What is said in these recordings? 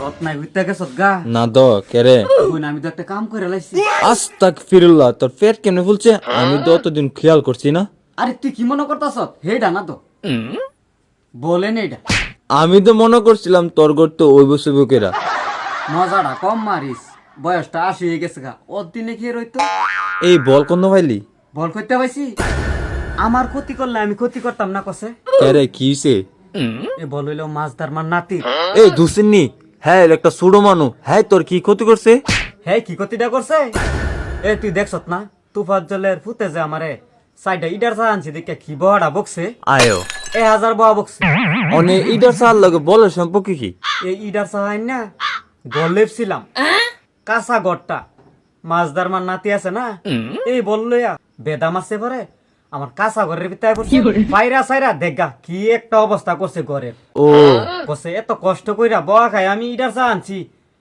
ঘরত নাই হইতে গেছত গা না দো কেরে বোন আমি তো একটা কাম করে লাইছি আস্তাগফিরুল্লাহ তোর পেট কেমনে ফুলছে আমি তো অতদিন খেয়াল করছি না আরে তুই কি মনে করতাছ হেডা না তো বলেন এইটা আমি তো মনে করছিলাম তোর ঘর তো ওই বসুকেরা মজাটা কম মারিস বয়সটা 80 হয়ে গেছে গা ওর দিনে কি রইতো এই বল কোন ভাইলি বল করতে পাইছি আমার ক্ষতি করলে আমি ক্ষতি করতাম না কসে কেরে কি হইছে এ বল হইলো মাছদার মার নাতি এই দুসিননি হ্যাঁ একটা সুড়ো মানু হ্যাঁ তোর কি ক্ষতি করছে হ্যাঁ কি ক্ষতিটা করছে এ তুই দেখছত না তুফাত জলের ফুতে যে আমারে সাইডে ইডার চা আনছি দেখে কি বড়া বকছে আয়ো 1000 বড়া বকছে অনে ইডার সাল লাগে বলের সম্পর্কে কি এই ইডার চা আইন না গলেপছিলাম কাঁচা গড়টা মাছদার মার নাতি আছে না এই বললো বেদা মারছে পরে আমার কাঁচা ঘরের ভিতরে পড়ছে পায়রা সাইরা দেখা কি একটা অবস্থা করছে ঘরের ও বসে এত কষ্ট কইরা বয়া খাই আমি ইডার চা আনছি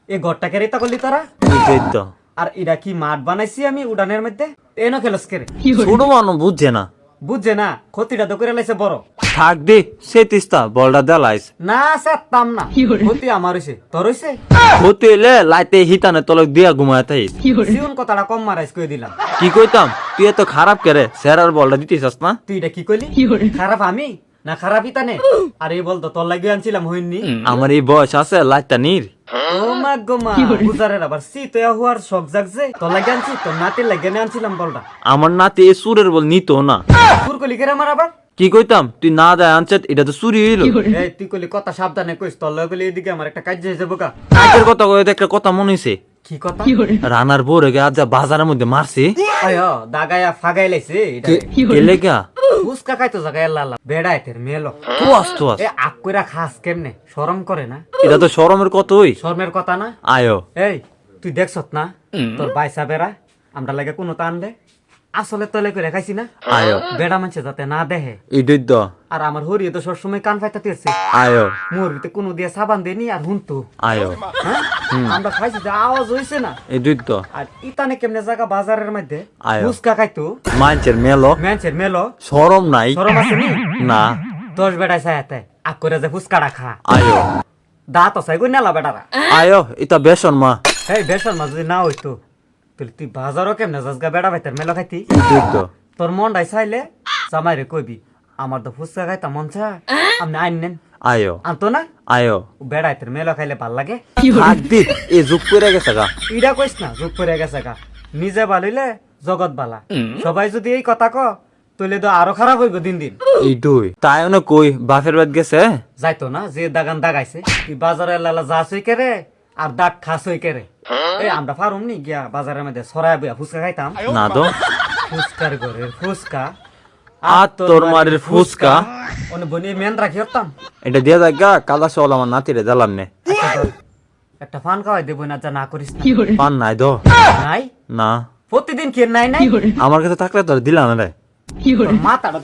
এই ঘরটা কেরে তা করলি তারা এইটাই তো আর এটা কি মাঠ বানাইছি আমি উড়ানের মধ্যে এনো খেলস কেরে সুড়ো মানু বুঝছে না বুঝছে না ক্ষতিটা তো করে লাইছে বড় থাক দে সে তিস্তা বলটা দেলাইস না সারতাম না ক্ষতি আমার হইছে তোর হইছে হতে এলে লাইতে হিতানে তলক দিয়া ঘুমায় তাই জীবন কথাটা কম মারাইস কই দিলাম কি কইতাম তুই এত খারাপ কেরে স্যার বলটা দিতেছস না তুই এটা কি কইলি খারাপ আমি না খারাপ ইতানে আর এই বলতো তোর লাগিয়ে আনছিলাম হইনি আমার এই বয়স আছে লাইটটা নির ও মা গো মা বুজারের আবার শীত হওয়ার শখ জাগছে তোর লাগিয়ে আনছি তোর নাতির লাগিয়ে আনছিলাম বলটা আমার নাতি এই সুরের বল নিত না তোর কলি কেরে আমার আবার কি কইতাম তুই না দেয় আনছে এটা তো চুরি হইল এই তুই কলি কথা সাবধানে কইস তোর লগে কলি এদিকে আমার একটা কাজ হয়ে যাবো কা কাজের কথা কয়ে একটা কথা মনে হইছে কি কথা রানার বউরে আজ যা বাজারের মধ্যে মারছে আয় দাগায়া ফাগাই লাইছে এটা কেলে গা ফুসকা খাইতো জায়গায় লালা বেড়ায় তের মেলো তুয়াস তুয়াস এ আক কইরা খাস কেমনে শরম করে না এটা তো শরমের কতই শর্মের কথা না আয়ো এই তুই দেখছত না তোর বাইসা বেড়া আমরা লাগে কোনো টান দে আসলে তলে করে খাইছি না আয়ো বেড়া মানছে যাতে না দেহে ইডুই দ আর আমার হরিয়ে তো সবসময় কান ফাইতাতেছে আয়ো মোর ভিতরে কোনো দিয়ে সাবান দেনি আর হুনতো আয়ো হ্যাঁ আমরা খাইছি যে আওয়াজ হইছে না ইডুই দ আর ইতানে কেমনে জায়গা বাজারের মধ্যে আয়ো। ফুসকা খাইতো মানছের মেলো ম্যানছের মেলো শরম নাই শরম আছে নি না 10 বেড়ায় সায়াতে আক করে যে ফুসকাটা খা আয়ো দাঁত আছে গই নালা বেটারা আয়ো এটা বেসন মা এই বেসন মা যদি না হইতো তাহলে তুই বাজারও কেমনে যাসগা বেড়া ভাইতার মেলো খাইতি ইডুই দ তোর মনটাই চাইলে জামাই রে কইবি আমার তো ফুচকা খাইতা মন চা আপনি আইন নেন আয়ো আনতো না আয়ো বেড়াইতের মেলো খাইলে ভাল লাগে হাত দি এ যুগ করে গেছে গা ইডা কইস না যুগ পড়ে গেছে গা নিজে বালিলে জগৎ বালা সবাই যদি এই কথা ক তাহলে তো আরো খারাপ হইব দিন দিন ইডুই তাই না কই বাপের বাদ গেছে যাইতো না যে দাগান দাগাইছে তুই বাজারে লালা যাস হই কেরে আর দাগ খাস হই কেরে এই আমরা ফারুম নি গিয়া বাজারের মধ্যে সরাই বইয়া ফুচকা খাইতাম না তো ফুচকার ঘরের ফুচকা আর তোর মারের ফুচকা অনেক বনি মেন রাখি হতাম এটা দিয়া যাক গা কালা চল আমার নাতিরে দিলাম নে একটা ফান খাওয়াই দেবো না যা না করিস না পান নাই দো নাই না প্রতিদিন কি নাই নাই আমার কাছে থাকলে তোর দিলাম না রে মাথাটা